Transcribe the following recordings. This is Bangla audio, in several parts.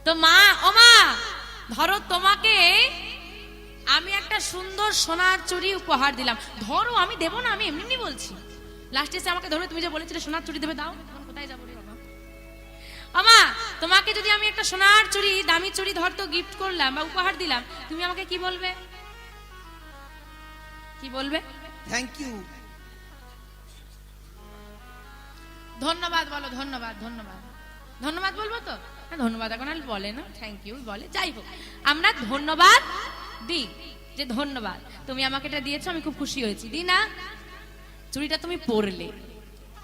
তো মা, ও মা, ধরো তোমাকে আমি একটা সুন্দর সোনার চুড়ি উপহার দিলাম। ধরো, আমি দেবো না, আমি এমনি বলছি। লাস্টে এসে আমাকে ধরো, তুমি যে বলেছিলে সোনার চুড়ি দেবে, দাও। কোথায় যাবো রে বাবা? আমা, তোমাকে যদি আমি একটা সোনার চুড়ি, দামি চুড়ি ধরতো গিফট করলাম বা উপহার দিলাম, তুমি আমাকে কি বলবে? কি বলবে? Thank you. ধন্যবাদ বলো, ধন্যবাদ। ধন্যবাদ, ধন্যবাদ বলবো তো? ধন্যবাদ এখন আর বলে না, থ্যাংক ইউ বলে। যাই হোক, আমরা ধন্যবাদ দিই, যে ধন্যবাদ তুমি আমাকে এটা দিয়েছো, আমি খুব খুশি হয়েছি। দি না? চুড়িটা তুমি পরলে,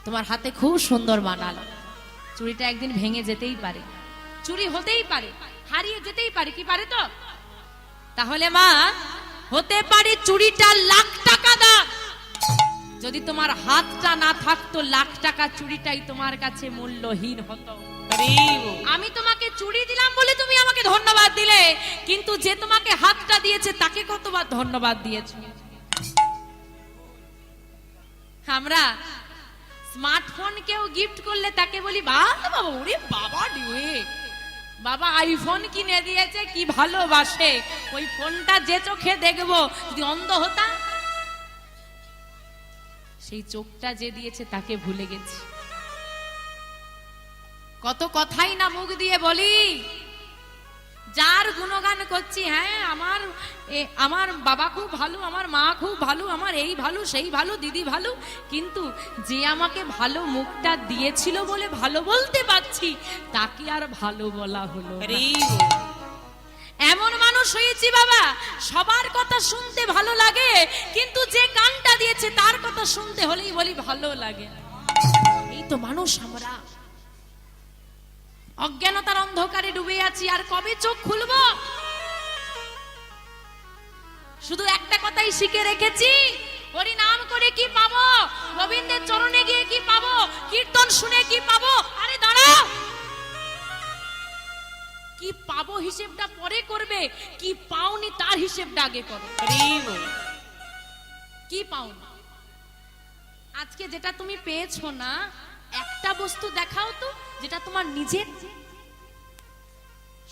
তোমার হাতে খুব সুন্দর মানালো। চুড়িটা একদিন ভেঙে যেতেই পারে, চুরি হতেই পারে, হারিয়ে যেতেই পারে, কি পারে তো? তাহলে মা, হতে পারে চুড়িটা লাখ টাকা দাম, যদি তোমার হাতটা না থাকতো লাখ টাকা চুড়িটাই তোমার কাছে মূল্যহীন হতো। আমি তোমাকে চুড়ি দিলাম বলে তুমি আমাকে ধন্যবাদ দিলে, কিন্তু যে তোমাকে হাতটা দিয়েছে তাকে কতবার ধন্যবাদ দিয়েছো? আমরা স্মার্টফোন কেউ গিফট করলে তাকে বলি বাবা, ওরে বাবা ডিউয়ে, বাবা আইফোন কিনে দিয়েছে, কি ভালোবাসে। ওই ফোনটা যে চোখে দেখবো, যদি অন্ধ হতাম, সেই চোখটা যে দিয়েছে তাকে ভুলে গেছি। কত কথাই না মুখ দিয়ে বলি, যার গুণগান করছি, হ্যাঁ আমার বাবা খুব ভালো, আমার মা খুব ভালো, আমার এই ভালো সেই ভালো, দিদি ভালো, কিন্তু যে আমাকে ভালো মুখটা দিয়েছিল বলে ভালো বলতে পারছি, তাকে আর ভালো বলা হলো। এমন মানুষ হয়েছি বাবা, সবার কথা শুনতে ভালো লাগে, কিন্তু যে কানটা দিয়েছে তার কথা শুনতে হলেই বলি ভালো লাগে। এই তো মানুষ আমরা। অজ্ঞানতার অন্ধকারে ডুবে আছি, আর কবে চোখ খুলবো? শুধু একটা কথাই শিখে রেখেছি, হরি নাম করে কি পাবো, গোবিন্দের চরণে গিয়ে কি পাবো, কীর্তন শুনে কি পাবো। আরে দাঁড়াও, কি পাবো হিসেবটা পরে করবে, কি পাওনি তার হিসেবটা আগে করো। কি পাওনি? আজকে যেটা তুমি পেয়েছো না, একটা বস্তু দেখাও তো যেটা তোমার নিজের।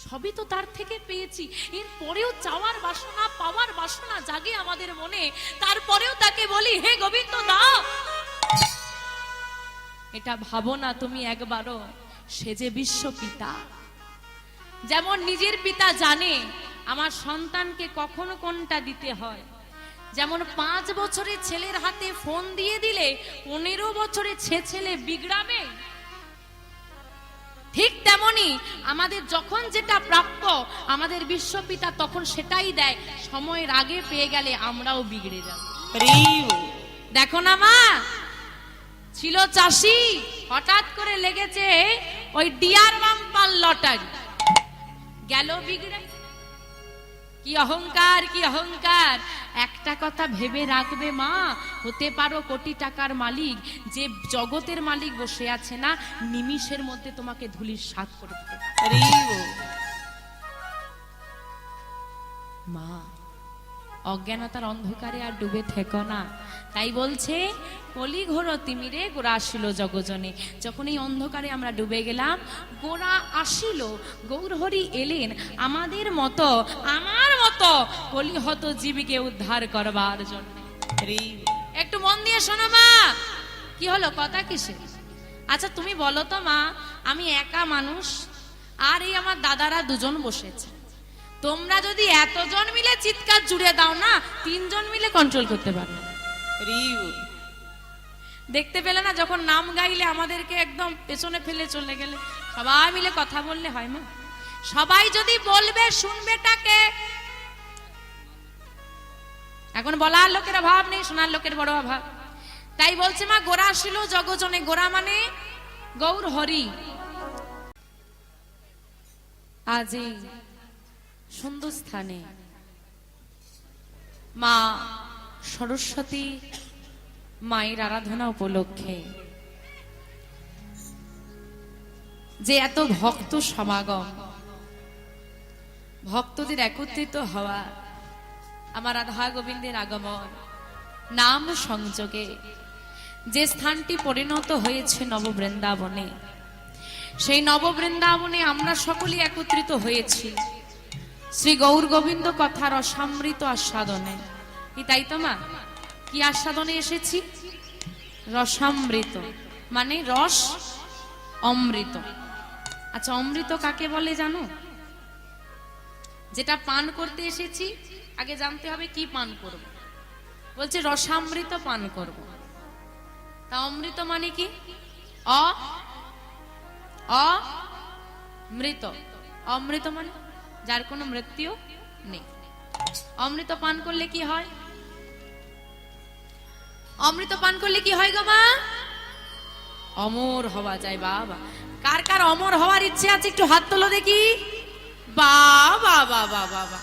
সবই তো তার থেকে পেয়েছি, এরপরেও চাওয়ার বাসনা, পাওয়ার বাসনা জাগে আমাদের মনে, তারপরেও তাকে বলি হে গোবিন্দ দাও। এটা ভাবো না তুমি একবারও, সে যে বিশ্ব পিতা। যেমন নিজের পিতা জানে আমার সন্তানকে কখন কোনটা দিতে হয়, যেমন 5 বছরের ছেলের হাতে ফোন দিয়ে দিলে 15 বছরের ছেলে বিগড়াবে, ঠিক তেমনি আমাদের যখন যেটা প্রাপ্য আমাদের বিশ্বপিতা তখন সেটাই দেয়। সময়ের আগে পেয়ে গেলে আমরাও বিগড়ে যাব। দেখো না মা, ছিল চাষি, হঠাৎ করে লেগেছে ওই ডিয়ার বাম্পার লটারি, গেল বিগড়ে। কি অহংকার, কি অহংকার! একটা কথা ভেবে রাখবে মা, হতে পারো কোটি টাকার মালিক, যে জগতের মালিক বসে আছে না, নিমিষের মধ্যে তোমাকে ধুলির সাৎ করে দিতে পারে। মা, অজ্ঞানতার অন্ধকারে আর ডুবে থেকো না। তাই বলছে কলি ঘোর তিমিরে গোরা আসিল জগজনে। যখন এই অন্ধকারে আমরা ডুবে গেলাম, গোরা আসিল, গৌরহরি এলেন আমাদের মতো, আমার মতো কলিহত জীবীকে উদ্ধার করবার জন্য। একটু মন দিয়ে শোনো মা, কি হলো, কথা কিসে? আচ্ছা তুমি বলো তো মা, আমি একা মানুষ, আর এই আমার দাদারা দুজন বসেছে, তোমরা যদি এতজন মিলে চিৎকার জুড়ে দাও না, 3 জন মিলে কন্ট্রোল করতে পারবে। দেখতে পেলে না, যখন নাম গাইলে আমাদেরকে একদম পেছনে ফেলে চলে গেলে, সবাই মিলে কথা বললে হয় মা। সবাই যদি বলবে শুনবেটাকে, এখন বলার লোকের অভাব নেই, শোনার লোকের বড় অভাব। তাই বলছে মা, গোরা আসিল জগজনে, গোরা মানে গৌর হরি। আজ এই সুন্দর স্থানে মা সরস্বতী মায়ের আরাধনা উপলক্ষে যে এত ভক্ত সমাগম, ভক্তদের একত্রিত হওয়া, আমার রাধা গোবিন্দের আগমন, নাম সংযোগে যে স্থানটি পরিণত হয়েছে নববৃন্দাবনে, সেই নববৃন্দাবনে আমরা সকলেই একত্রিত হয়েছি শ্রী গৌর গোবিন্দ কথার অসামৃত আস্বাদনে। কি তাই তো মা? কি আস্বাদনে এসেছি? রসামৃত, মানে রস অমৃত। আচ্ছা, অমৃত কাকে বলে জানো? যেটা পান করতে এসেছি, আগে জানতে হবে কি পান করব। বলছে রসামৃত পান করব। তা অমৃত মানে কি? অমৃত। অমৃত মানে যার কোনো মৃত্যু নেই। অমৃত পান করলে কি হয়? অমৃত পান করলে কি হয় গো মা? অমর হওয়া যায়। বাবা, কার কার অমর হওয়ার ইচ্ছে আছে একটু হাত তোলো দেখি। বাবা বাবা বাবা,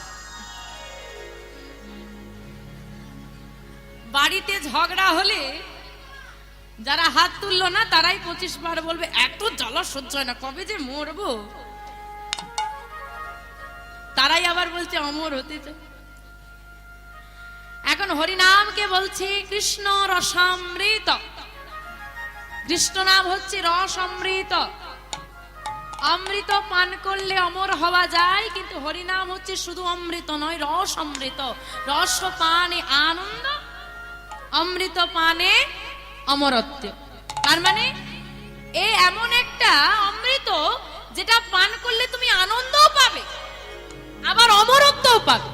বাড়িতে ঝগড়া হলে যারা হাত তুললো না তারাই 25 বার বলবে এত জ্বালা সহ্য হয় না, কবে যে মরবো। তারাই আবার বলছে অমর হতে চায়। এখন হরিনামকে বলছে কৃষ্ণ রসামৃত। কৃষ্ণ নাম হচ্ছে রস অমৃত। অমৃত পান করলে অমর হওয়া যায়, কিন্তু হরিনাম হচ্ছে শুধু অমৃত নয়, রস অমৃত। রস পানে আনন্দ, অমৃত পানে অমরত্ব। তার মানে এ এমন একটা অমৃত যেটা পান করলে তুমি আনন্দও পাবে আবার অমরত্বও পাবে।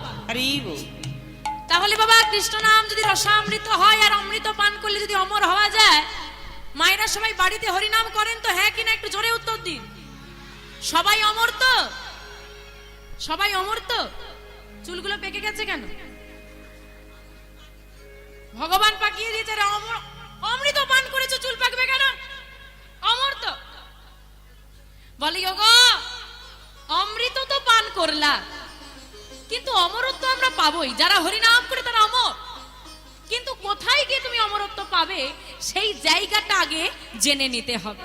তাহলে বাবা, কৃষ্ণ নাম যদি রসামৃত হয় আর অমৃত পান করলে যদি অমর হওয়া যায়, মায়েরা সবাই বাড়িতে হরিনাম করেন তো? হ্যাঁ কিনা একটু জোরে উত্তর দিন। সবাই অমর তো? সবাই অমর তো? চুলগুলো পেকে গেছে কেন? ভগবান পাকিয়ে দিয়েছে। অমৃত পান করেছো, চুল পাকবে কেন? অমর তো। বলি গো, অমৃত তো পান করলা, কিন্তু অমরত্ব আমরা পাবোই। যারা হরিনাম করে তারা অমর। কিন্তু কোথায় গিয়ে তুমি অমরত্ব পাবে সেই জায়গাটা আগে জেনে নিতে হবে।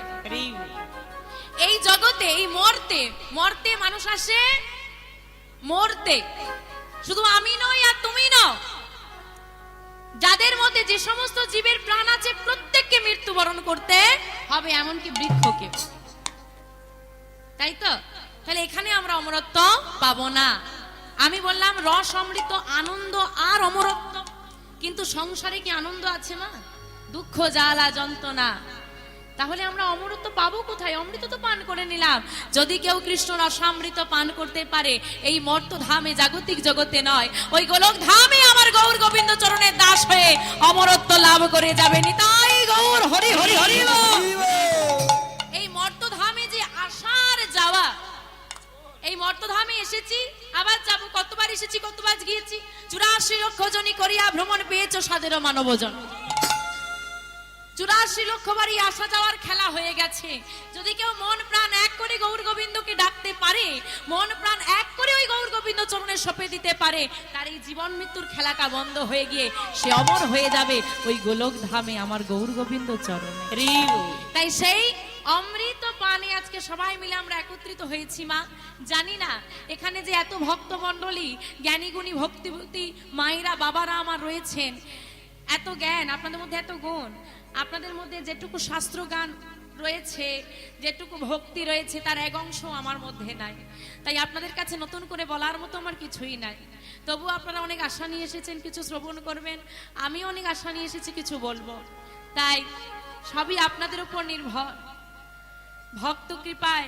এই জগতে, এই মর্তে, মর্তে মানুষ আসে মরতে। শুধু আমি নই আর তুমি নও, যাদের মধ্যে যে সমস্ত জীবের প্রাণ আছে প্রত্যেককে মৃত্যুবরণ করতে হবে, এমনকি বৃক্ষকে। তাই তো? তাহলে এখানে আমরা অমরত্ব পাবো না। আমি বললাম রস অমৃত, আনন্দ আর অমরত্ব। কিন্তু সংসারে কি আনন্দ আছে মা? দুঃখ জ্বালা যন্ত্রণা। তাহলে আমরা অমরত্ব পাবো কোথায়? অমৃত তো পান করে নিলাম। যদি কেউ কৃষ্ণ রসামৃত পান করতে পারে, এই মর্ত ধামে, জাগতিক জগতে নয়, ওই গোলক ধামে আমার গৌর গোবিন্দ চরণের দাস হয়ে অমরত্ব লাভ করে যাবে। নিতাই গৌর হরি হরি হরি। এই মর্ত ধামে যে আসার যাওয়া, এই মর্তধামে এসেছি, আবার যাব। কতবার এসেছি, কতবার গিয়েছি। 84 লক্ষ জনি করিয়া ভ্রমণ পেয়েছো সাদের মানবজন। 84 লক্ষ বারই আসা যাওয়ার খেলা হয়ে গেছে। যদি কেউ মন প্রাণ এক করে গৌর গোবিন্দকে ডাকতে পারে, মন প্রাণ এক করে ওই গৌর গোবিন্দ চরণে সঁপে দিতে পারে, তার এই জীবন মৃত্যুর খেলাটা বন্ধ হয়ে গিয়ে সে অমর হয়ে যাবে ওই গোলক ধামে আমার গৌর গোবিন্দ চরণে। তাই সেই অমৃত পানে আজকে সবাই মিলে আমরা একত্রিত হয়েছি মা। জানি না এখানে যে এত ভক্ত মণ্ডলী, জ্ঞানী গুণী ভক্তিভূতি মায়েরা, বাবারা আমার রয়েছেন, এত জ্ঞান আপনাদের মধ্যে, এত গুণ আপনাদের মধ্যে, যেটুকু শাস্ত্র গান রয়েছে, যেটুকু ভক্তি রয়েছে, তার এক অংশ আমার মধ্যে নাই। তাই আপনাদের কাছে নতুন করে বলার মতো আমার কিছুই নাই। তবু আপনারা অনেক আশা নিয়ে এসেছেন, কিছু শ্রবণ করবেন। আমি অনেক আশা নিয়ে এসেছি, কিছু বলবো। তাই সবই আপনাদের উপর নির্ভর। ভক্ত কৃপায়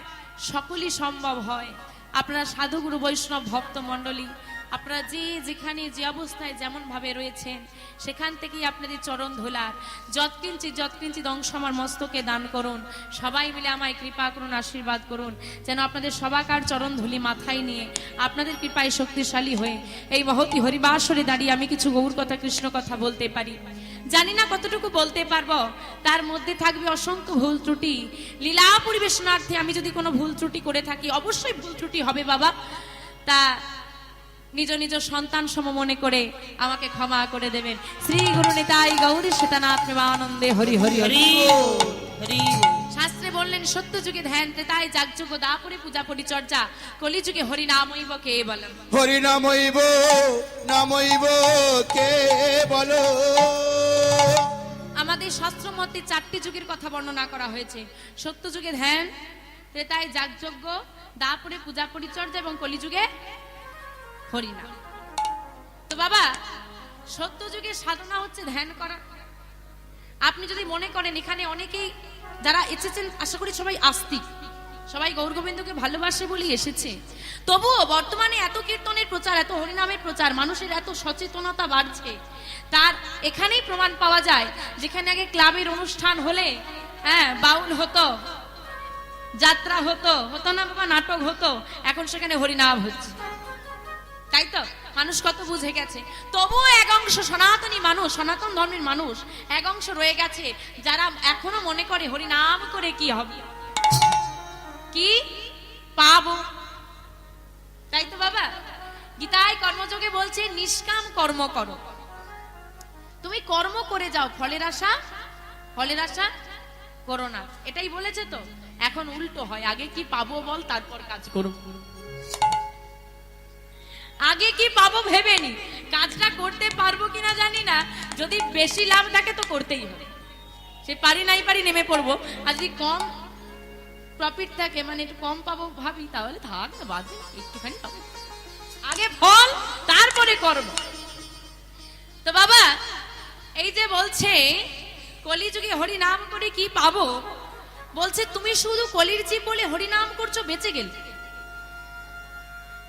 সকলই সম্ভব হয়। আপনারা সাধুগুরু বৈষ্ণব ভক্ত মণ্ডলী, আপনারা যে যেখানে যে অবস্থায় যেমন ভাবে রয়েছেন, সেখান থেকেই আপনাদের চরণ ধুলার যৎকিঞ্চিৎ অংশ আমার মস্তকে দান করুন। সবাই মিলে আমায় কৃপা করুন, আশীর্বাদ করুন, যেন আপনাদের সবাকার চরণ ধুলি মাথায় নিয়ে আপনাদের কৃপায় শক্তিশালী হয়ে এই মহতি হরিবাসরে দাঁড়িয়ে আমি কিছু গৌর কথা, কৃষ্ণ কথা বলতে পারি। জানি না কতটুকু বলতে পারবো, তার মধ্যে থাকবে অসংখ্য ভুল ত্রুটি। লীলা পরিবেশনার্থে আমি যদি কোনো ভুল ত্রুটি করে থাকি, অবশ্যই ভুল ত্রুটি হবে বাবা। তা নিজ নিজ সন্তান সম মনে করে আমাকে ক্ষমা করে দেবেন। শ্রী গুরু নিতাই গৌরী সীতানাথ প্রেমানন্দে হরি হরি হরি হরি। শাস্ত্রে বললেন সত্য যুগে ধ্যান, ত্রেতায় যাগযজ্ঞ, দাপরে পূজা পরিচর্যা, কলিযুগে হরি নামইব কে বলেন। হরি নামইব নামইব কে বলো। আমাদের শাস্ত্র মতে 4টি যুগের কথা বর্ণনা করা হয়েছে। সত্য যুগে ধ্যান, ত্রেতায় যাগযজ্ঞ, দাপরে পূজা পরিচর্যা এবং কলিযুগে হরিনাম। তো বাবা, সত্য যুগে সাধনা হচ্ছে ধ্যান করা। আপনি যদি মনে করেন এখানে অনেকেই যারা এসেছেন, আশা করি সবাই আস্তিক, সবাই গৌর গোবিন্দকে ভালোবাসে বলেই এসেছে, তবুও বর্তমানে এত কীর্তনের প্রচার, এত হরিনামের প্রচার, মানুষের এত সচেতনতা বাড়ছে, তার এখানেই প্রমাণ পাওয়া যায়। যেখানে আগে ক্লাবের অনুষ্ঠান হলে বাউল হতো, যাত্রা হতো না বাবা, নাটক হতো, এখন সেখানে হরিনাম হচ্ছে। তাই তো মানুষ কত বুঝে গেছে। তবুও এক অংশ সনাতনী মানুষ, সনাতন ধর্মের মানুষ এক অংশ রয়ে গেছে যারা এখনো মনে করে হরিনাম করে কি হবে, কি পাবো। তাই তো বাবা, গীতায় কর্মযোগে বলছে নিষ্কাম কর্ম করো। তুমি কর্ম করে যাও, ফলের আশা করো না, এটাই বলেছে। তো এখন উল্টো হয়, আগে কি পাবো বল, তারপর কাজ করব। আগে কি পাবো ভেবে নি, কাজটা করতে পারবো কিনা জানি না, যদি বেশি লাভ থাকে তো করতেই হবে, সে পারি নাই পারি নেমে পড়বো। আর যদি কম প্রফিট থাকে, মানে একটু কম পাবো ভাবি, তাহলে থাক না, বাজে একটুখানি পাবো, আগে ফল তারপরে কর্ম। তো বাবা, এই যে বলছে কলিযুগে হরিনাম করে কি পাবো, বলছে তুমি শুধু কলির জীব বলে হরিনাম করছো, বেঁচে গেল।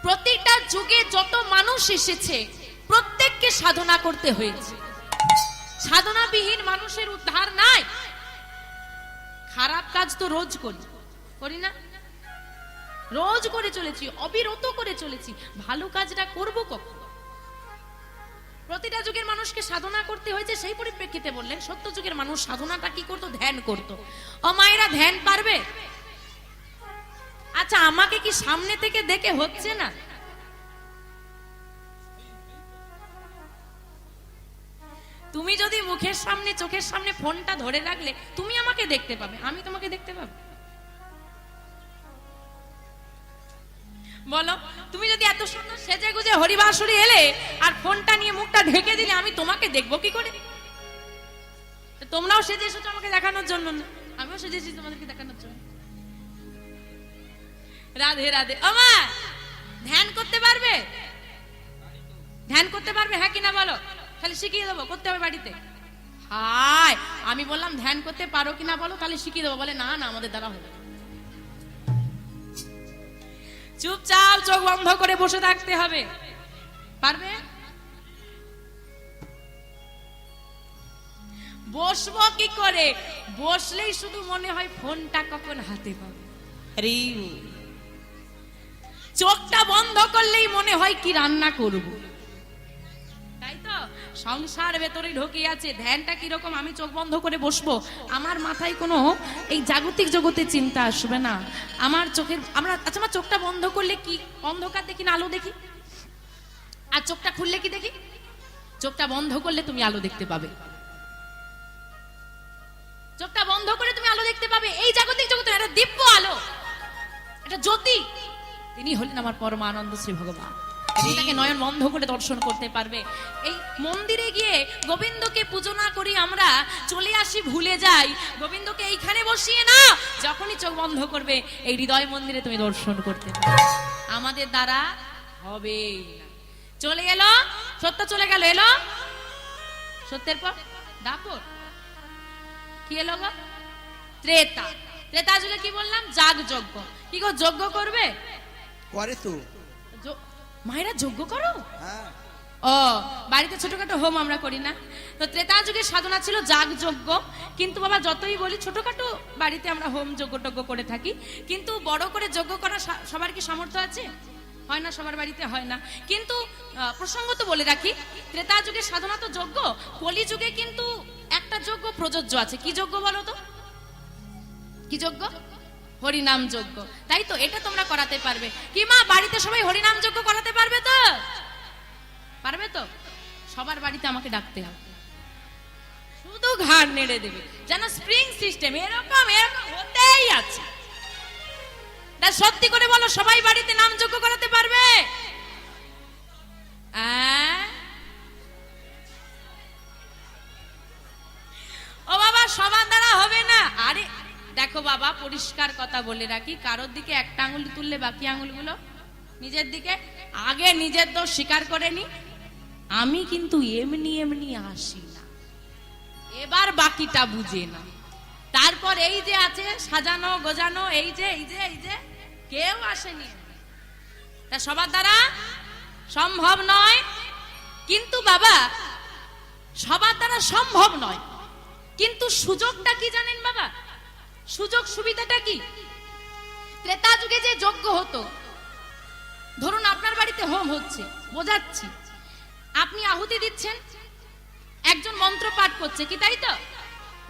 প্রতিটা যুগে যত মানুষ এসেছে প্রত্যেককে সাধনা করতে হয়েছে। সাধনাবিহীন মানুষের উদ্ধার নাই। খারাপ কাজ তো রোজ করি না, রোজ করে চলেছি, অবিরত করে চলেছি, ভালো কাজটা করবো কখন? প্রতিটা যুগের মানুষকে সাধনা করতে হয়েছে। সেই পরিপ্রেক্ষিতে বললেন সত্য যুগের মানুষ সাধনাটা কি করতো, ধ্যান করতো। ও মায়েরা, ধ্যান পারবে? আচ্ছা, আমাকে কি সামনে থেকে দেখে হচ্ছে না? তুমি যদি মুখের সামনে, চোখের সামনে ফোনটা ধরে রাখলে তুমি আমাকে দেখতে পাবে, আমি তোমাকে দেখতে পাবো? বলো, তুমি যদি এত সুন্দর সেজে গুজে হরিবাসুরি এলে আর ফোনটা নিয়ে মুখটা ঢেকে দিলে, আমি তোমাকে দেখবো কি করে? তোমরাও সেজে এসেছো আমাকে দেখানোর জন্য না, আমিও সেজেছি তোমাদেরকে দেখানোর জন্য। রাধে রাধে। আমা, ধ্যান করতে পারবে? ধ্যান করতে পারবে, হ্যাঁ কিনা বলো? তাহলে শিখিয়ে দেবো, করতে হবে বাড়িতে। হায়, আমি বললাম ধ্যান করতে পারো কিনা বলো, তাহলে শিখিয়ে দেবো। বলে না না, আমাদের দ্বারা হবে। চুপচাপ চোখ বন্ধ করে বসে থাকতে হবে। পারবে? বসবো কি করে? বসলেই শুধু মনে হয় ফোনটা কখন হাতে পাবে। চোখটা বন্ধ করলেই মনে হয় কি রান্না করব। তাই তো সংসার ভেতরে ঢুকে আছে। ধ্যানটা কিরকম? আমি চোখ বন্ধ করে বসবো, আমার মাথায় কোনো এই জাগতিক জগতে চিন্তা আসবে না। আমার চোখের আচ্ছা, আমার চোখটা বন্ধ করলে কি অন্ধকার দেখি না আলো দেখি? আর চোখটা খুললে কি দেখি? চোখটা বন্ধ করলে তুমি আলো দেখতে পাবে। চোখটা বন্ধ করে তুমি আলো দেখতে পাবে। এই জাগতিক জগতে একটা দিব্য আলো, এটা জ্যোতি, তিনি হলেন আমার পরমানন্দ শ্রী ভগবান। তাকে নয়ন বন্ধ করে দর্শন করতে পারবে। এই মন্দিরে গিয়ে গোবিন্দকে পুজো না করি আমরা, চলে আসি, ভুলে যাই। গোবিন্দকে এইখানে বসিয়ে না, যখনই চোখ বন্ধ করবে এই হৃদয় মন্দিরে তুমি দর্শন করতে পারবে। আমাদের দ্বারা হবে না। চলে এলো সত্য, চলে গেল, এলো সত্যের পর দাপর। কি এলো গো? ত্রেতা। ত্রেতা যুগে কি বললাম? যাগযজ্ঞ। কি গো, যজ্ঞ করবে? করে তো মায়েরা যজ্ঞ করো? হ্যাঁ। ও, বাড়িতে ছোটখাটো হোম আমরা করি না? তো ত্রেতা যুগের সাধনা ছিল যাগযজ্ঞ। কিন্তু বাবা, যতই বলি ছোটখাটো বাড়িতে আমরা হোম যজ্ঞ করে থাকি, কিন্তু বড় করে যজ্ঞ করা সবার কি সামর্থ্য আছে? হয় না, সবার বাড়িতে হয় না। কিন্তু প্রসঙ্গত বলে রাখি, ত্রেতা যুগের সাধনা তো যজ্ঞ, কলি যুগে কিন্তু একটা যজ্ঞ প্রযোজ্য আছে। কি যজ্ঞ বলো তো? কি যজ্ঞ? হরিনাম যজ্ঞ। তাই তো, এটা তোমরা করাতে পারবে কি মা? বাড়িতে সবাই হরিনাম যজ্ঞ করাতে পারবে তো? পারবে তো? সবার বাড়িতে আমাকে ডাকতে হবে, শুধু ঘাড় নেড়ে দেবে, যেন স্প্রিং সিস্টেম এরকম হতেই আছে। সত্যি করে বলো, সবাই বাড়িতে নাম যজ্ঞ করাতে পারবে? ও বাবা, সবার দ্বারা হবে না। আরে দেখো বাবা, পরিষ্কার কথা বলে রাখি, কারোর দিকে একটা আঙুল তুললে বাকি আঙুলগুলো নিজের দিকে। আগে নিজের দোষ স্বীকার করে নি। আমি কিন্তু এমনি এমনি আসি না, এবার বাকিটা বুঝে না। তারপর এই যে আছে সাজানো গোজানো, এই যে এই যে এই যে কেউ আসেনি, তা সবার দ্বারা সম্ভব নয়। কিন্তু বাবা সবার দ্বারা সম্ভব নয়, কিন্তু সুযোগটা কি জানেন বাবা? সুযোগ সুবিধাটা কি? ত্রেতা যুগে যে যজ্ঞ হতো, ধরুন আপনার বাড়িতে হোম হচ্ছে, বোঝাচ্ছি, আপনি আহুতি দিচ্ছেন, একজন মন্ত্র পাঠ করছে, কি তাই তো?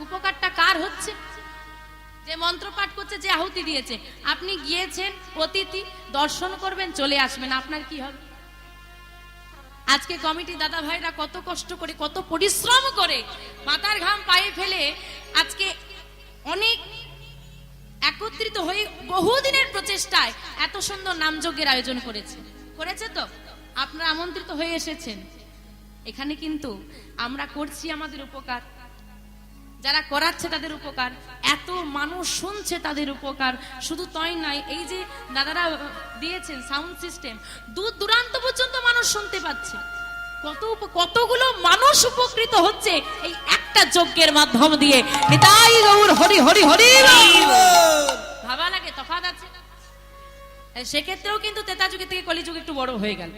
উপকারটা কার হচ্ছে? যে মন্ত্র পাঠ করছে, যে আহুতি দিয়েছে। আপনি গিয়েছেন অতিথি, দর্শন করবেন, চলে আসবেন, আপনার কি হবে? আজকে কমিটি দাদা ভাইরা কত কষ্ট করে, কত পরিশ্রম করে, মাথার ঘাম পায়ে ফেলে আজকে অনেক একত্রিত হয়ে বহুদিনের প্রচেষ্টায় এত সুন্দর নামযজ্ঞের আয়োজন করেছে তো আপনারা আমন্ত্রিত হয়ে এসেছেন। এখানে কিন্তু আমরা করছি আমাদের উপকার, যারা করাচ্ছে তাদের উপকার, এত মানুষ শুনছে তাদের উপকার। শুধু তাই নয়, এই যে দাদারা দিয়েছেন সাউন্ড সিস্টেম, দূর দূরান্ত পর্যন্ত মানুষ শুনতে পাচ্ছে। কতগুলো মানুষ উপকৃত হচ্ছে এই একটা যজ্ঞের মাধ্যম দিয়ে। নিতাই গৌর হরি হরি হরি। ভাবা লাগে, তফাৎ আছে। সেক্ষেত্রেও কিন্তু ত্রেতা যুগের থেকে কলিযুগ একটু বড় হয়ে গেল।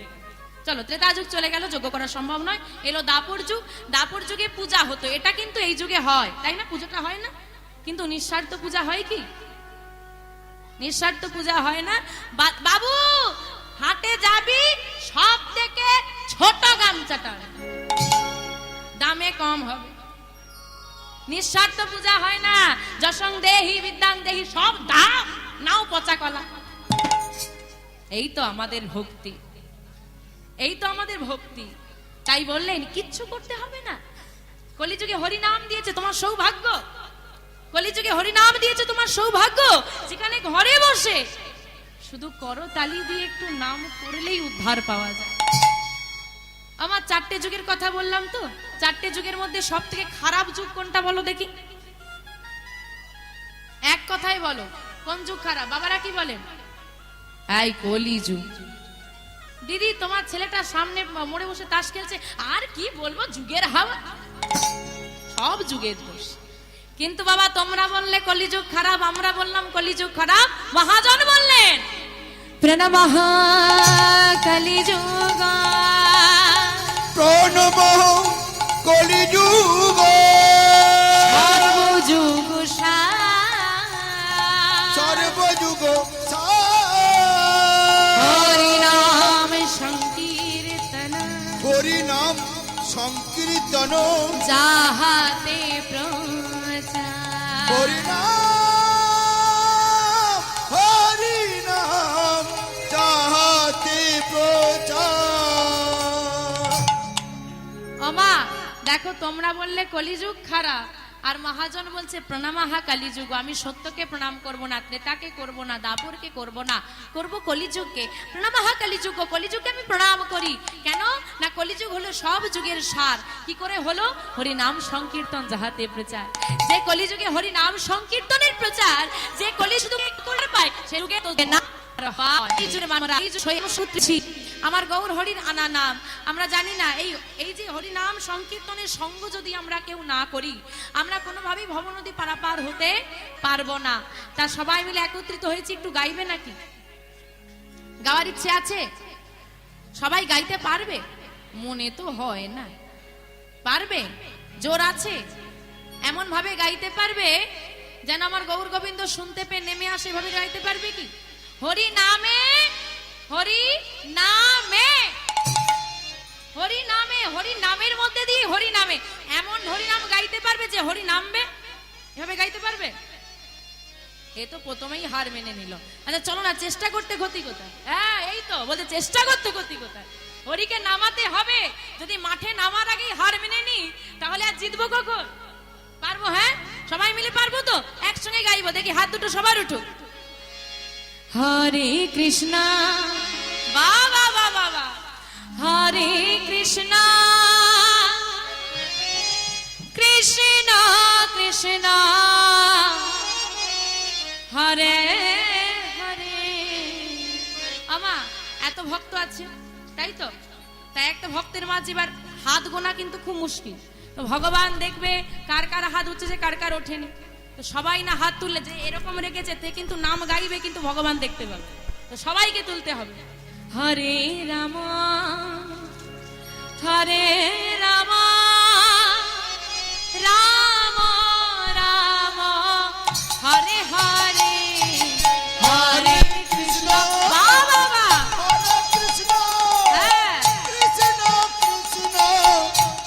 চলো, ত্রেতা যুগ চলে গেল, যজ্ঞ করা সম্ভব নয়। এলো দাপর যুগ। দাপর যুগে পূজা হতো, এটা কিন্তু এই যুগে হয়, তাই না? পুজোটা হয় না, কিন্তু নিঃস্বার্থ পূজা হয় কি? নিঃস্বার্থ পূজা হয় না। বাবু হাটে যাবি, সব থেকে ছোট গামছাটা, দামে কম হবে। নিঃস্বার্থ পূজা হয় না। যশং দেহি বিদ্যাং দেহি, সব দাম, নাও পচা কলা। এই তো আমাদের ভক্তি, এই তো আমাদের ভক্তি। তাই বললেন কিচ্ছু করতে হবে না। কলিযুগে হরিনাম দিয়েছে তোমার সৌভাগ্য, কলিযুগে হরিনাম দিয়েছে তোমার সৌভাগ্য, যেখানে ঘরে বসে শুধু করতালি দিয়ে একটু নাম করলেই উদ্ধার পাওয়া যায়। আমার চারটে যুগের কথা বললাম তো, চারটে যুগের মধ্যে সব থেকে খারাপ যুগ কোনটা বলো দেখি? এক কথায় বলো, কোন যুগ খারাপ? বাবারা কি বলেন? এই কলিযুগ। দিদি তোমার ছেলেটা সামনে মোড়ে বসে তাস খেলছে, আর কি বলবো, যুগের হাওয়া, সব যুগের দোষ। কিন্তু বাবা তোমরা বললে কলিযুগ খারাপ, আমরা বললাম কলিযুগ খারাপ, মহাজন বললেন প্রণমঃ কলিযুগ, প্রণমঃ কলিযুগ, সর্বযুগ সর্বযুগ হরিনাম সংকীর্তন, হরিনাম সংকীর্তন, যাহাতে প্রচার, হরিনাম হরিনাম যাহাতে প্রচার। ওমা দেখো, তোমরা বললে কলিযুগ খারাপ, আর মহাজন বলছে প্রণামাহা কলিযুগ। আমি সত্যকে প্রণাম করব না, ত্রেতাকে করব না, দাপরকে করব না, করব কলিযুগকে। প্রণামাহা কলিযুগ, কলিযুগকে আমি প্রণাম করি। কেন না, কলিযুগ হলো সব যুগের সার। কি করে হলো? হরিনাম সংকীর্তন যাহাতে প্রচার। যে কলিযুগে হরিনাম সংকীর্তনের প্রচার, যে কলি শুধু করে পায়, সে যুগে তো না আমার গৌর হরির আনা নাম আমরা জানি না। এই যে হরিনাম সংকীর্তনের সঙ্গ যদি আমরা কেউ না করি, আমরা কোনোভাবেই ভবনদী পারাপার হতে পারবো না। তা সবাই মিলে একত্রিত হয়েছি, একটু গাইবে নাকি? গাওয়ার ইচ্ছে আছে? সবাই গাইতে পারবে? মনে তো হয় না পারবে। জোর আছে? এমন ভাবে গাইতে পারবে যেন আমার গৌর গোবিন্দ শুনতে পেয়ে নেমে আসে, এভাবে গাইতে পারবে কি? হরি নামে, হরি নামে, হরি নামে, হরি নামের মধ্যে দিয়ে হরি নামে, এমন হরি নাম গাইতে পারবে যে হরি নামবে, এভাবে গাইতে পারবে? এ তো প্রথমেই হার মেনে নিল। আচ্ছা চলো না, চেষ্টা করতে ক্ষতি কোথায়? হ্যাঁ এই তো বলতে, চেষ্টা করতে ক্ষতি কোথায়? হরিকে নামাতে হবে। যদি মাঠে নামার আগেই হার মেনে নি, তাহলে আর জিতবো কখন? পারবো? হ্যাঁ সবাই মিলে পারবো তো? একসঙ্গে গাইবো, দেখি হাত দুটো সবার উঠুক। হরে কৃষ্ণ, বাবা বাবা বাবা, হরে কৃষ্ণ কৃষ্ণ কৃষ্ণ এত ভক্ত আছে, তাই তো? তাই একটা ভক্তের মাঝে এবার হাত গোনা কিন্তু খুব মুশকিল। তো ভগবান দেখবে কার কার হাত উঠেছে, কার কার ওঠেনি। তো সবাই না হাত তুললে যে এরকম রেখেছে তে কিন্তু নাম গাইবে, কিন্তু ভগবান দেখতে পাবে। তো সবাইকে তুলতে হবে। হরে রাম হরে রাম রাম রাম হরে হরে হরে কৃষ্ণ। বাহ বাহ বাহ। হরে কৃষ্ণ হ্যাঁ। কৃষ্ণ কৃষ্ণ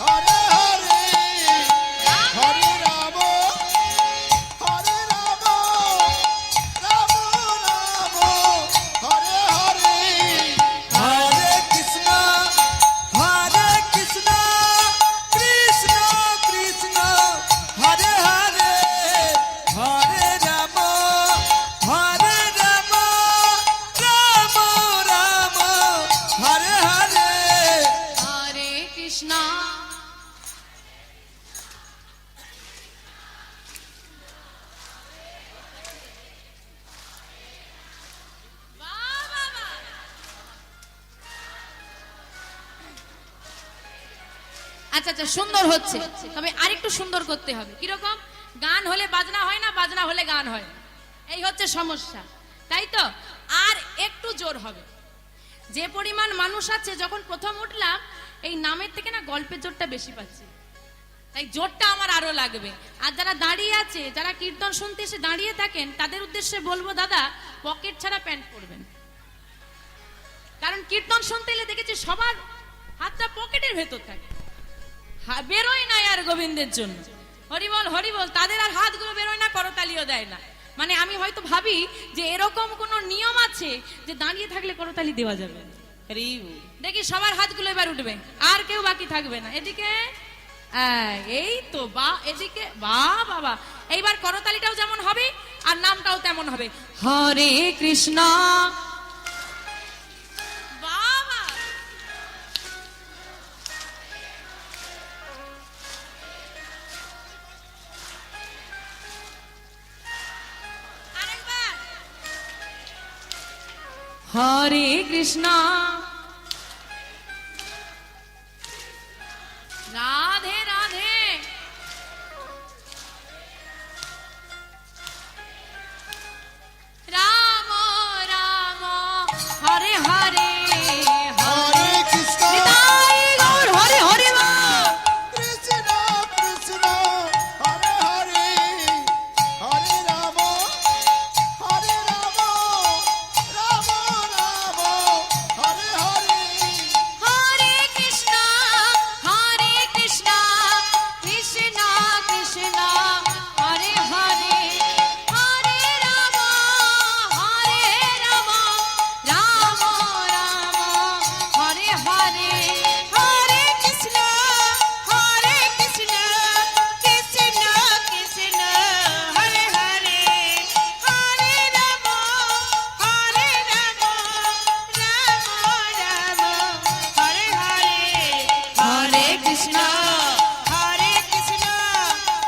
হরে হরে হরে রাম হরে রাম রাম রাম হরে হরে হরে কৃষ্ণ কৃষ্ণ কৃষ্ণ হরে হরে হরে রাম রাম রাম হরে হরে হরে কৃষ্ণ। বাহ বাহ বাহ। আচ্ছা আচ্ছা, সুন্দর হচ্ছে, তবে আরেকটু সুন্দর করতে হবে। কিরকম? গান হলে বাজনা হয় না, বাজনা হলে গান হয় না। এই হচ্ছে সমস্যা, তাই তো? আর একটু জোর হবে। যে পরিমাণ মানুষ আছে, যখন প্রথম উঠলাম এই নামের থেকে না গল্পের জোরটা বেশি পাচ্ছি, তাই জোরটা আমার আরো লাগবে। আর যারা দাঁড়িয়ে আছে, যারা কীর্তন শুনতে এসে দাঁড়িয়ে থাকেন, তাদের উদ্দেশ্যে বলবো দাদা পকেট ছাড়া প্যান্ট পরবেন। কারণ কীর্তন শুনতে এলে দেখেছি সবার হাতটা পকেটের ভেতর থাকে, বেরোয় না আর গোবিন্দের জন্য। হরিবল হরিবল, তাদের আর হাতগুলো বেরোয় না, করতালিও দেয় না। মানে আমি হয়তো ভাবি যে এরকম কোন নিয়ম আছে যে দাঁড়িয়ে থাকলে করতালি দেওয়া যাবে। দেখি সবার হাতগুলো এবার উঠবে, আর কেউ বাকি থাকবে না। এদিকে এই তো বা, এদিকে বা বাবা। এইবার করতালিটাও যেমন হবে আর নামটাও তেমন হবে। হরে কৃষ্ণ। বাবা আরেকবার। হরে কৃষ্ণ রাধে রাধে রাম রাম হরে হরে হরে কৃষ্ণ নিতাই গৌর হরে হরে বল। কৃষ্ণ কৃষ্ণ হরে হরে হরে রাম হরে রাম রাম রাম হরে হরে হরে কৃষ্ণ কৃষ্ণ কৃষ্ণ কৃষ্ণ হরে হরে হরে রাম রাম রাম হরে হরে হরে কৃষ্ণ কৃষ্ণ কৃষ্ণ কৃষ্ণ হরে হরে হরে রাম রাম রাম হরে হরে হরে কৃষ্ণ কৃষ্ণ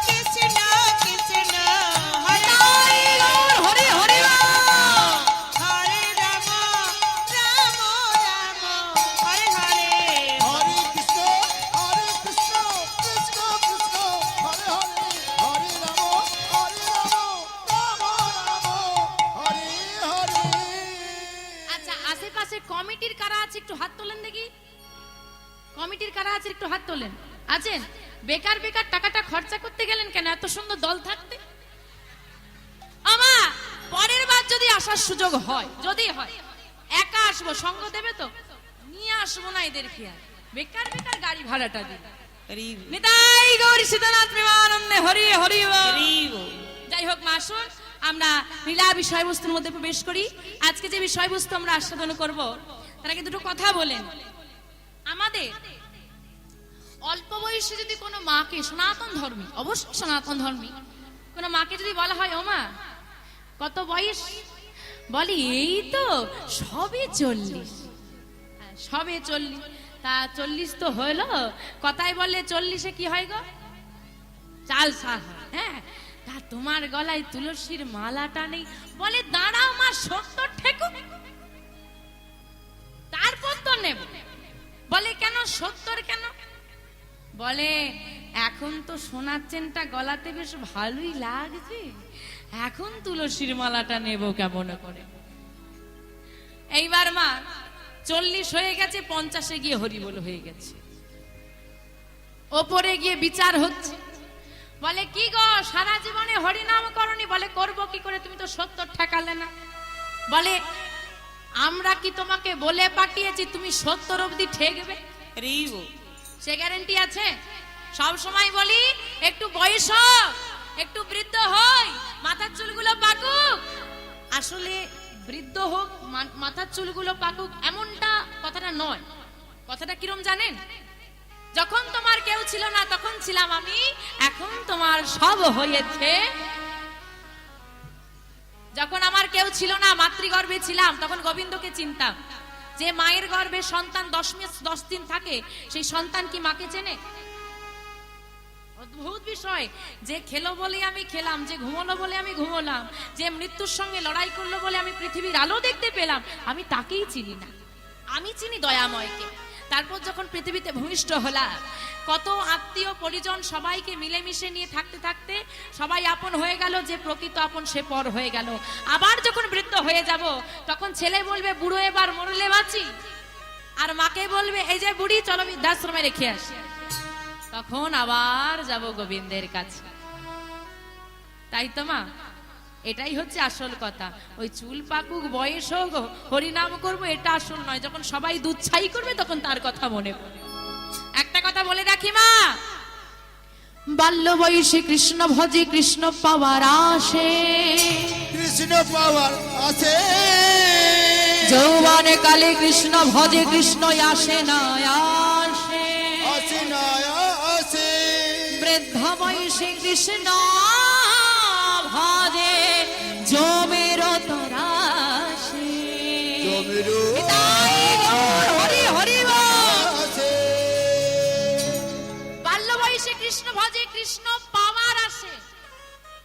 কৃষ্ণ কৃষ্ণ হরে হরে হরে হরে রাম রাম রাম হরে হরে হরে কৃষ্ণ কৃষ্ণ কৃষ্ণ হরে হরে হরে রাম রাম হরে হরে। আচ্ছা, আশেপাশে কমিটির কারা আছে একটু হাত তোলেন দেখি। কমিটির কারা আছে একটু হাত তোলেন। আছেন? বেকার বেকার টাকাটা খরচা করতে গেলেন কেন, এত সুন্দর দল থাকতে? আমা পরের বার যদি আসার সুযোগ হয়, যদি হয় একা আসবো, সঙ্গ দেবে তো? নিয়ে আসবো না এদেরকে আর, বেকার বেকার গাড়ি ভাড়াটা দিই। নিতাই গৌরী সীতানাথ প্রেমানন্দে হরি হরি বল। যাই হোক মা, আসুন আমরা লীলা বিষয়বস্তুর মধ্যে প্রবেশ করি। আজকে যে বিষয়বস্তু আমরা আস্বাদন করব, তার আগে দুটো কথা বলেন। আমাদের অল্প বয়সে যদি কোনো মাকে, সনাতন ধর্মী, অবশ্যই সনাতন ধর্মী কোনো মাকে যদি বলা হয় ও মা কত বয়স, বলি এই তো সবে 40। সবে 40, তা 40 তো হলো, কথায় বলে 40-এ কি হয় গো? চাল সা হয়। হ্যাঁ, তা তোমার গলায় তুলসীর মালাটা নেই, বলে দাঁড়াও মা 70 ঠেকুক। 70 কেন? বলে এখন তো সোনার চেনটা গলাতে বেশ ভালোই লাগছে, এখন তুলসীর মালাটা নেব কেমন করে। এইবার মা 40 হয়ে গেছে, 50-এ গিয়ে হরিবোল হয়ে গেছে। ওপরে গিয়ে বিচার হচ্ছে, বলে কি গো সারা জীবনে হরিনাম করনি? বলে করব কি করে, তুমি তো 70 ঠেকালে না। বলে আমরা কি তোমাকে বলে পাঠিয়েছি তুমি 70 অবধি ঠেকবে? সে গ্যারেন্টি আছে? সব সময় বলি একটু বয়স হোক, একটু বৃদ্ধ হই, মাথার চুলগুলো পাকুক। আসলে বৃদ্ধ হোক মাথার চুলগুলো পাকুক এমনটা কথাটা নয়। কথাটা কিরম জানেন? যখন তোমার কেউ ছিল না তখন ছিলাম আমি, এখন তোমার সব হয়েছে। যখন আমার কেউ ছিল না, মাতৃগর্ভে ছিলাম, তখন গোবিন্দকে চিনতাম। যে মায়ের গর্ভে সন্তান 10 মাস 10 দিন থাকে, সেই সন্তান কি মাকে চেনে? অদ্ভুত বিষয়। যে খেলো বলে আমি খেলাম, যে ঘুমোলো বলে আমি ঘুমোলাম, যে মৃত্যুর সঙ্গে লড়াই করলো বলে আমি পৃথিবীর আলো দেখতে পেলাম, আমি তাকেই চিনি না। আমি চিনি দয়াময়কে। তারপর যখন পৃথিবীতে ভূমিষ্ঠ হলাম, কত আত্মীয় পরিজন সবাইকে মিলেমিশে নিয়ে থাকতে থাকতে সবাই আপন হয়ে গেল, যে প্রকৃত আপন সে পর হয়ে গেল। আবার যখন বৃদ্ধ হয়ে যাব, তখন ছেলে বলবে বুড়ো এবার মরলে বাঁচি, আর মাকে বলবে এই যে বুড়ি চলো বৃদ্ধাশ্রমে রেখে আসি। তখন আবার যাব গোবিন্দের কাছে। তাই তো মা, এটাই হচ্ছে আসল কথা। ওই চুল পাকুক বয়স হোক হরিনাম করবো এটা আসল নয়। যখন সবাই দুধ ছাই করবে তখন তার কথা মনে পড়ে। একটা কথা বলে রাখি মা, বাল্য বয়সে কৃষ্ণ ভজে কৃষ্ণ পাওয়ার আসে, কৃষ্ণ পাওয়ার আছে। যৌবনে কালে কৃষ্ণ ভজে কৃষ্ণ আসে না আসে, আসে না আসে। বৃদ্ধ বয়সে কৃষ্ণ ভজে জমের তরাসে, জমেরও হরি হরি বল। আছে। বাল্য বয়সে কৃষ্ণ ভজে কৃষ্ণ পাওয়ার আসে।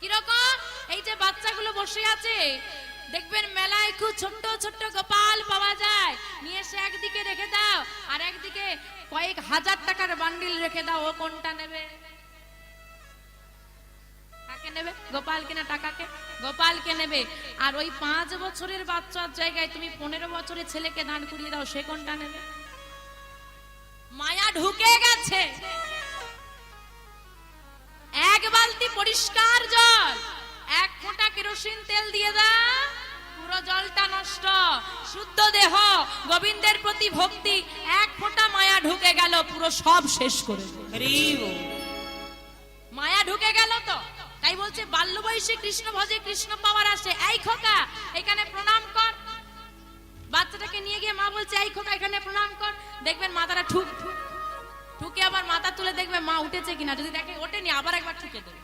কিরকম? এই যে বাচ্চাগুলো বসে আছে, দেখবেন মেলায় খুব ছোট্ট ছোট্ট গোপাল পাওয়া যায়, নিয়ে এসে একদিকে রেখে দাও, আর একদিকে কয়েক হাজার টাকার বান্ডিল রেখে দাও। ও কোনটা নেবে? কাকে নেবে? গোপালকে না টাকাকে? গোপালকে নেবে। আর ওই 5 বছরের বাচ্চার জায়গায় তুমি 15 বছরের ছেলেকে দাঁড় করিয়ে দাও, সে কোনটা নেবে? মায়া ঢুকে গেছে। এক বালতি পরিষ্কার জল, 1 ফোঁটা কেরোসিন তেল দিয়ে দাও, পুরো জলটা নষ্ট। শুদ্ধ দেহ, গোবিন্দের প্রতি ভক্তি, 1 ফোঁটা মায়া ঢুকে গেল, পুরো সব শেষ করে দেবে। মায়া ঢুকে গেল তো। তাই বলছে বাল্য বয়সে কৃষ্ণ ভজে কৃষ্ণ পাওয়ার আসে। এই খোকা এখানে প্রণাম কর। বাচ্চাটাকে নিয়ে গিয়ে মা বলছে এই খোকা এখানে প্রণাম কর। দেখবেন মাথাটা ঠুকে আবার মাথা তুলে দেখবে মা উঠেছে কিনা। যদি দেখে ওঠেনি, আবার একবার ঠুকে দেবে।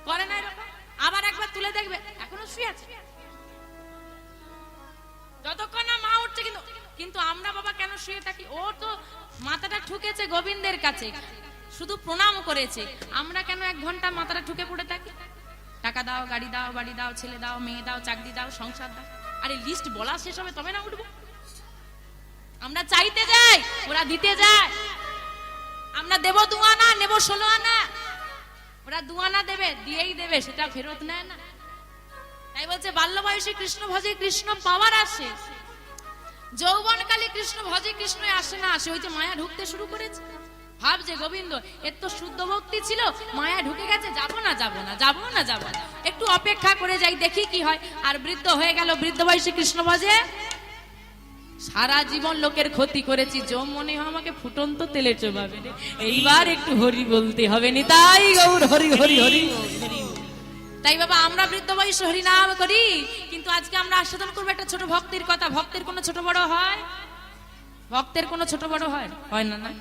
করে না এরকম? আবার একবার তুলে দেখবে এখনো শুয়ে আছে, যতক্ষণ না মা উঠছে। কিন্তু আমরা বাবা কেন শুয়ে থাকি? ও তো মাথাটা ঠুকেছে গোবিন্দের কাছে, শুধু প্রণাম করেছে। আমরা কেন 1 ঘন্টা মাথাটা ঠুকে পড়ে থাকি? টাকা দাও, গাড়ি দাও, বাড়ি দাও, ছেলে দাও, মেয়ে দাও, চাকরি দাও, সংসার দাও। আরে লিস্ট বলা শেষ হবে তবে না উঠবো? আমরা চাইতে যাই, ওরা দিতে যায়। আমরা দেব 2 আনা, নেব 16 আনা। ওরা 2 আনা দেবে, দিয়েই দেবে, সেটা ফেরত নেয় না। তাই বলছে বাল্য বয়সে কৃষ্ণ ভজে কৃষ্ণ পাওয়ার আসে, যৌবনকালে কৃষ্ণ ভজে কৃষ্ণ আসে না আসে। ওই যে মায়া ঢুকতে শুরু করেছে। ভাবছে গোবিন্দ এর তো শুদ্ধ ভক্তি ছিল, মায়া ঢুকে গেছে, যাবো না যাবো না যাবো না যাবো না, একটু অপেক্ষা করে যাই দেখি কি হয়। আর বৃদ্ধ হয়ে গেল, বৃদ্ধ বয়সে কৃষ্ণ ভজে। সারা জীবন লোকের ক্ষতি করেছি, জম মনে হয় আমাকে ফুটন্ত তেলে চোবাবে রে। এইবার একটু হরি বলতে হবে নি, তাই গৌর হরি হরি হরি। তাই বাবা আমরা বৃদ্ধ বয়সে হরি নাম করি, কিন্তু আজকে আমরা আস্বাদন করবো একটা ছোট ভক্তির কথা। ভক্তের কোনো ছোট বড় হয়? ভক্তের কোনো ছোট বড় হয়? হয় না না।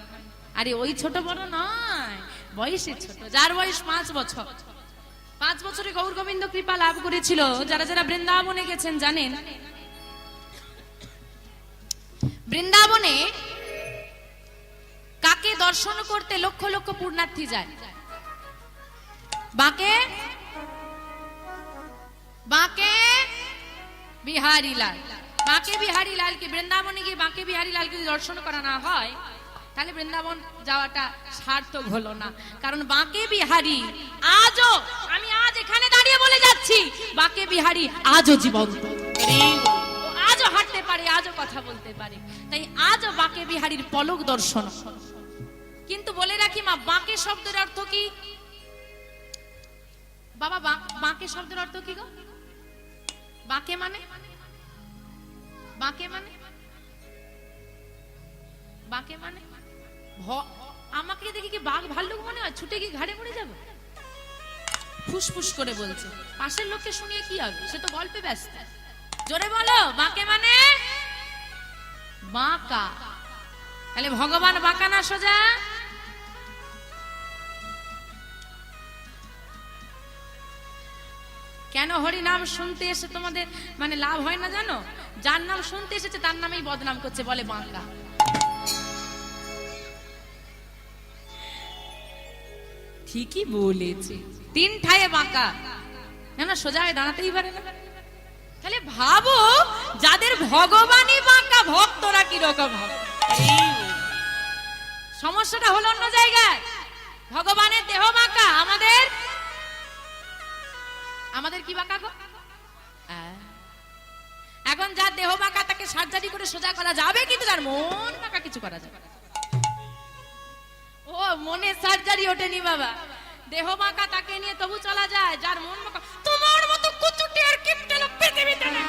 আরে ওই ছোট বড় নয়, বয়সে ছোট। যার বয়স 5 বছর, 5 বছরে গৌর গোবিন্দ কৃপা লাভ করেছিল। যারা যারা বৃন্দাবনে গেছেন জানেন, বৃন্দাবনে কাকে দর্শন করতে লক্ষ লক্ষ পুণ্যার্থী যায়? বাঁকে বাঁকে বিহারী লাল। বাঁকে বিহারী লালকে বৃন্দাবনে গিয়ে বাঁকে বিহারী লালকে দর্শন করা না হয়, তাহলে বৃন্দাবন যাওয়াটা সার্থক হলো না। কারণ বাঁকে বিহারী আজও, আমি আজ এখানে দাঁড়িয়ে বলে যাচ্ছি, বাঁকে বিহারী আজও জীবন্ত, ও আজও হাঁটতে পারে, আজও কথা বলতে পারে। তাই আজও বাঁকে বিহারীর পলক দর্শন। কিন্তু বলে রাখি মা, বাঁকে শব্দের অর্থ কি বাবা? বাঁকে শব্দের অর্থ কি গো? বাঁকে মানে, বাঁকে মানে, বাঁকে মানে আমাকে দেখি কি বাঘ ভাল্লুক মনে হয়? ছুটে কি ঘাড়ে পড়ে যাবো? ফুসফুস করে বলছে, পাশের লোককে শুনিয়ে কি হবে? সে তো গল্পে ব্যস্ত। জোরে বলো, বাঁকে মানে বাঁকা। তাহলে ভগবান বাঁকা না সোজা? কেন হরি নাম শুনতে এসে তোমাদের মানে লাভ হয় না জানো? যার নাম শুনতে এসেছে তার নামেই বদনাম করছে, বলে বাঁকা। ঠিকই বলেছে, তিন ঠায়ে বাঁকা, না সোজা হয়ে দাঁড়াতেই পারে না। তাহলে ভাবো, যাদের ভগবানই বাঁকা, ভক্তরা কিরকম হবে? সমস্যাটা হলো অন্য জায়গায়। ভগবানের দেহ বাঁকা, আমাদের কি বাঁকা গো? এখন যার দেহ বাঁকা তাকে সার্জারি করে সোজা করা যাবে, কিন্তু যার মন বাঁকা কিছু করা যাবে। ও মনে সার্জারি ওঠেনি বাবা, দেহ বাঁকা তাকে নিয়ে তবু চলা যায়। যার মন বাঁকা, তোমার মতো কুচুটে আর কিপটে লোক পৃথিবীতে নেই।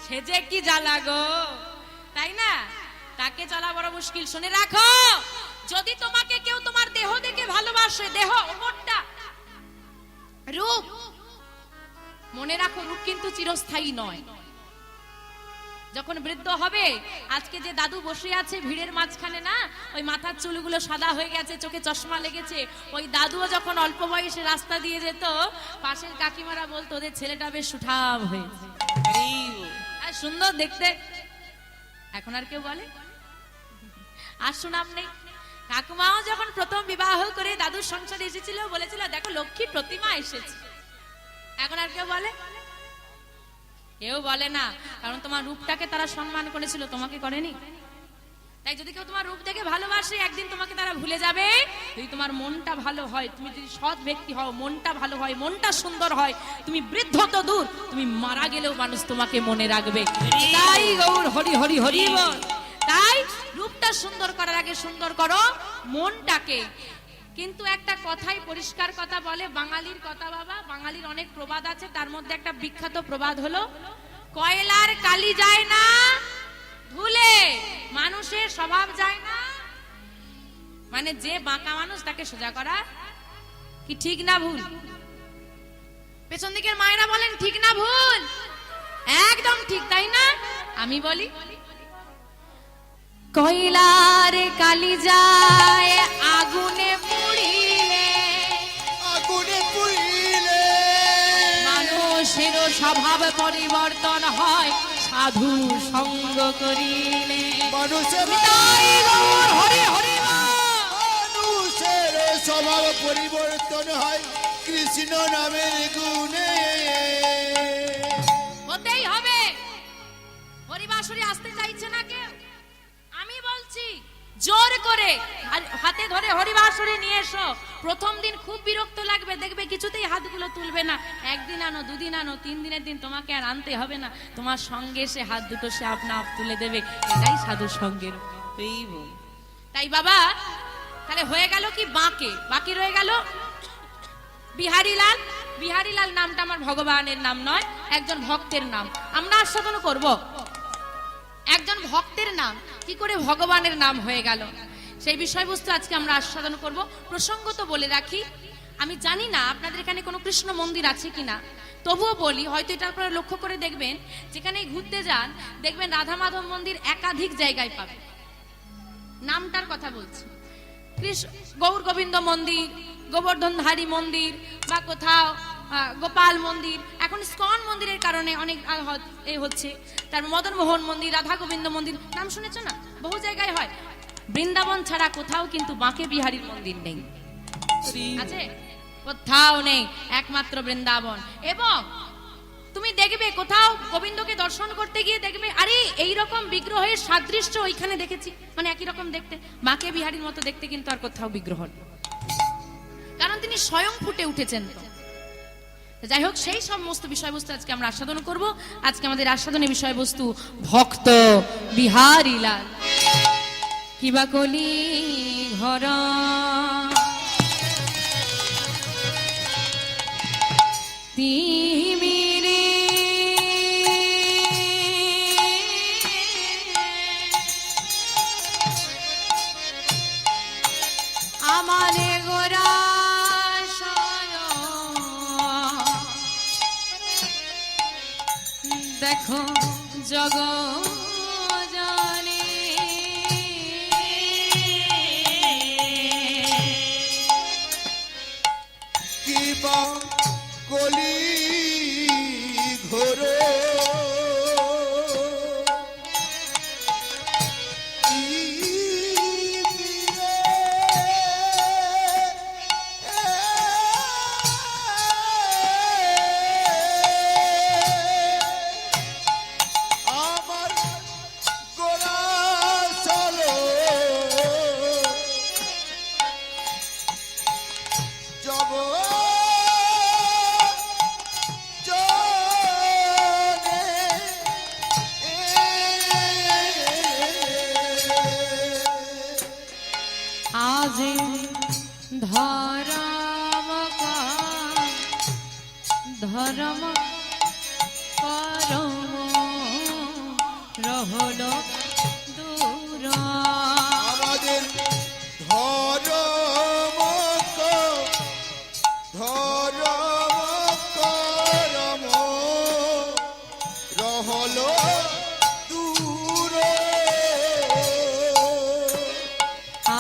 সে যে কি জ্বালা গো, তাই না? তাকে চলা বড় মুশকিল। শুনে রাখো, যদি তোমাকে কেউ তোমার দেহ দেখে ভালোবাসে, দেহ ওপরটা রূপ, মনে রাখো রূপ কিন্তু চিরস্থায়ী নয়। যখন বৃদ্ধ হবে, আজকে যে দাদু বসে আছে ভিড়ের মাঝখানে না, ওই মাথার চুলগুলো সাদা হয়ে গেছে, চোখে চশমা লেগেছে, ওই দাদুও যখন অল্প বয়সে রাস্তা দিয়ে যেত, পাশের কাকিমারা বলতো ওদের ছেলেটা বেশ সুঠাম হয়েছে, আর সুন্দর দেখতে। এখন আর কেউ বলে? আর সুনাম নেই। কাকুমাও যখন প্রথম বিবাহ করে দাদুর সংসারে এসেছিল, বলেছিল দেখো লক্ষ্মী প্রতিমা এসেছে। এখন আর কেউ বলে? কেউ বলে না, কারণ তোমার রূপটাকে তারা সম্মান করেছিল, তোমাকে করেনি। তাই যদি কেউ তোমার রূপ দেখে ভালোবাসে, একদিন তোমাকে তারা ভুলে যাবে। যদি তোমার মনটা ভালো হয়, তুমি যদি সৎ ব্যক্তি হও, মনটা ভালো হয়, মনটা সুন্দর হয়, তুমি বৃদ্ধ তো দূর, তুমি মারা গেলেও মানুষ তোমাকে মনে রাখবে। তাই গৌর হরি হরি হরি বল। তাই রূপটা সুন্দর করার আগে সুন্দর করো মনটাকে। কিন্তু একটা কথাই পরিষ্কার কথা বলে, বাঙালির কথা বাবা, বাঙালির অনেক প্রবাদ আছে, তার মধ্যে একটা বিখ্যাত প্রবাদ হলো, কয়লার কালি যায় না ধুলে, মানুষের স্বভাব যায় না। মানে যে বাঁকা মানুষ তাকে সোজা করা কি ঠিক না ভুল? পেছন দিকের মায়েরা বলেন ঠিক না ভুল? একদম ঠিক, তাই না? আমি বলি কয়লার কালি যায় আগুনে পুড়িলে, আগুনে পুড়িলে মানুষের স্বভাব পরিবর্তন হয় সাধু সঙ্গ করিলে। মানুষের হরি হরি মানুষের স্বভাব পরিবর্তন হয় কৃষ্ণ নামের গুণে। হতেই হবে। হরিবাসুরি আসতে চাইছে না কেউ, আমি বলছি জোর করে হাতে ধরে হরিবাসুরি নিয়ে এসো। প্রথম দিন খুব বিরক্ত লাগবে, দেখবে কিছুতেই হাতগুলো তুলবে না। একদিন আনো, দুদিন আনো, 3 দিনের দিন তোমাকে আর আনতে হবে না, তোমার সঙ্গে সে হাত দুটো সে আপনা আপ তুলে দেবে। এটাই সাধু সঙ্গের। তাই বাবা, তাহলে হয়ে গেল কি বাঁকে, বাকি রয়ে গেল বিহারীলাল। বিহারীলাল নামটা আমার ভগবানের নাম নয়, একজন ভক্তের নাম। আমরা আস্বাদন করব একজন ভক্তের নাম কি করে ভগবানের নাম হয়ে গেল, সেই বিষয়বস্তু আজকে আমরা আস্বাদন করব। প্রসঙ্গত বলে রাখি, আমি জানি না আপনাদের এখানে কোনো কৃষ্ণ মন্দির আছে কিনা, তবুও বলি, হয়তো এটা আপনারা লক্ষ্য করে দেখবেন, যেখানে ঘুরতে যান দেখবেন রাধা মাধব মন্দির একাধিক জায়গায় পাবেন। নামটার কথা বলছি, গৌর গোবিন্দ মন্দির, গোবর্ধনধারী মন্দির, বা কোথাও গোপাল মন্দির, এখন ইস্কন মন্দিরের কারণে অনেক হচ্ছে, তার মদন মোহন মন্দির, রাধা গোবিন্দ মন্দির, নাম শুনেছো না? বহু জায়গায় হয়। বৃন্দাবন ছাড়া কোথাও কিন্তু বাঁকে বিহারীর মন্দির নেই, আছে? কোথাও নেই, একমাত্র বৃন্দাবন। এবং তুমি দেখবে কোথাও গোবিন্দকে দর্শন করতে গিয়ে দেখবে আরে এই রকম বিগ্রহের সাদৃশ্য ওইখানে দেখেছি, মানে একই রকম দেখতে, বাঁকে বিহারীর মতো দেখতে, কিন্তু আর কোথাও বিগ্রহ নেই, কারণ তিনি স্বয়ং ফুটে উঠেছেন। তো যাই হোক, সেই সমস্ত বিষয়বস্তু আজকে আমরা আস্বাদন করব। আজকে আমাদের আস্বাদনের বিষয়বস্তু ভক্ত বিহারী লাল। কিবা কলি ঘর তিমিরে আমারে গোরা দেখো জগ জানে কিবা কলি ঘোর আমার গোরা চলো জগ আজ ধরম করম রহল দূর আমাদের ধরম করম রহল দূর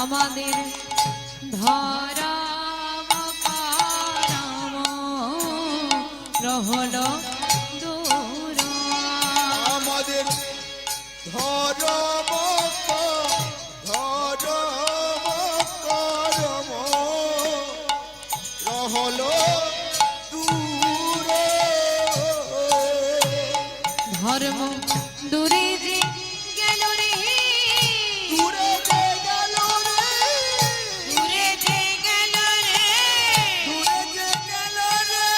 আমাদের ধরম করম রহল দূর আমাদের ধরম করম রহল দূর ধর্ম দূরে যে গেল রে দূরে যে গেল রে দূরে যে গেল রে দূরে যে গেল রে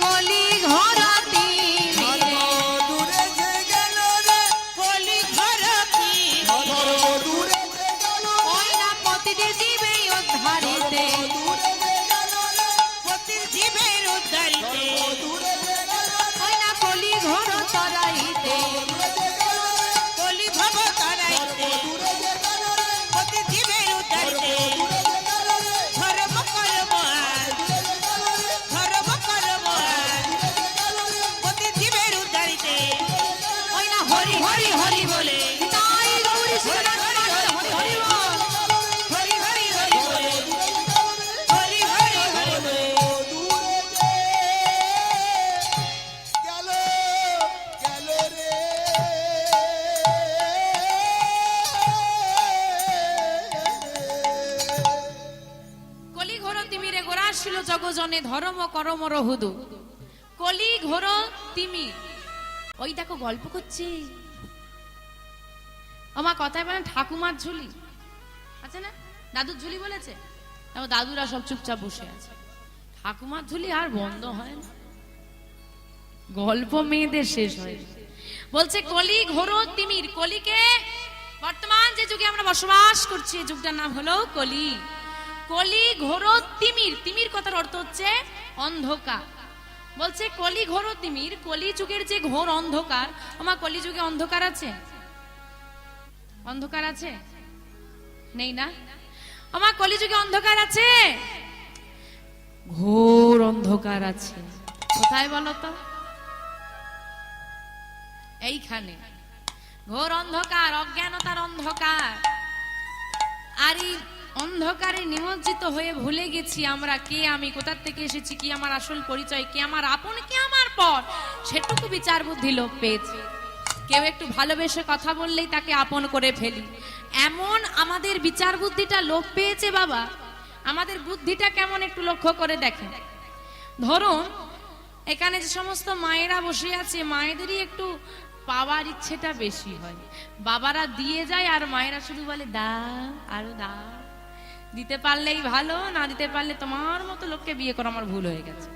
কলি ঘরতি ধর্ম দূরে যে গেল রে কলি ঘরতি ধর্ম দূরে যে গেল ওই না পতির জীবে উদ্ধারিতে দূরে যে গেল রে পতির জীবের উদ্ধারিতে দূরে যে গেল ওই না কলি ঘর তরাইতে দূরে যে গেল রে কলি ভব তরাইতে দূরে যে গেল রে পতির জীবের উদ্ধারিতে দূরে যে গেল রে ধর্ম করব আজ, দূরে যে গেল রে ধর্ম করব আজ, দূরে যে গেল রে পতির জীবের উদ্ধারিতে ওই না হরি হরি হরি বলে তাই গৌরী সুনাম হরি হরি বল হরি হরি হরি বলে হরি হরি হরি বলে কলি ঘোর তিমিরে গোরা ছিল জগজনে ধর্ম করম রহুদু। কলি ঘোর তিমির, ওই দেখো গল্প করছি আমার কথায় বলেন ঠাকুমার ঝুলি আছে না, দাদুর ঝুলি বলেছে, তারপর দাদুরা সব চুপচাপ বসে আছে, ঠাকুমার ঝুলি আর বন্ধ হয় না, গল্প মেয়েদের শেষ হয় না। বলছে কলি ঘোর তিমির, কলিকে বর্তমান যে যুগে আমরা বসবাস করছি এই যুগটার নাম হলো কলি। কলি ঘোর তিমির, তিমির কথার অর্থ হচ্ছে অন্ধকার। বলছে কলি ঘোর তিমির, কলি যুগের যে ঘোর অন্ধকার, আমার কলি যুগে অন্ধকার আছে? অন্ধকার আছে? নেই না? আমার কলি যুগে অন্ধকার আছে? ঘোর অন্ধকার আছে। কোথায় বলো তো? এইখানে ঘোর অন্ধকার, অজ্ঞানতার অন্ধকার। আর এই অন্ধকারে নিমজ্জিত হয়ে ভুলে গেছি আমরা কে আমি, কোথা থেকে এসেছি, কি আমার আসল পরিচয়, কে আমার আপন, কে আমার পর, সেটুকু বিচার বুদ্ধি লোপ পেয়েছে। কেউ একটু ভালোবেসে কথা বললেই তাকে আপন করে ফেলি, এমন আমাদের বিচার বুদ্ধিটা লোপ পেয়েছে। বাবা, আমাদের বুদ্ধিটা কেমন একটু লক্ষ্য করে দেখেন। ধরুন এখানে যে সমস্ত মায়েরা বসে আছে মায়েদেরই একটু পাওয়ার ইচ্ছেটা বেশি হয়। বাবারা দিয়ে যায় আর মায়েরা শুধু বলে দাও আরো দাও। দিতে পারলেই ভালো, না দিতে পারলে তোমার মতো লোককে বিয়ে করা আমার ভুল হয়ে গেছে।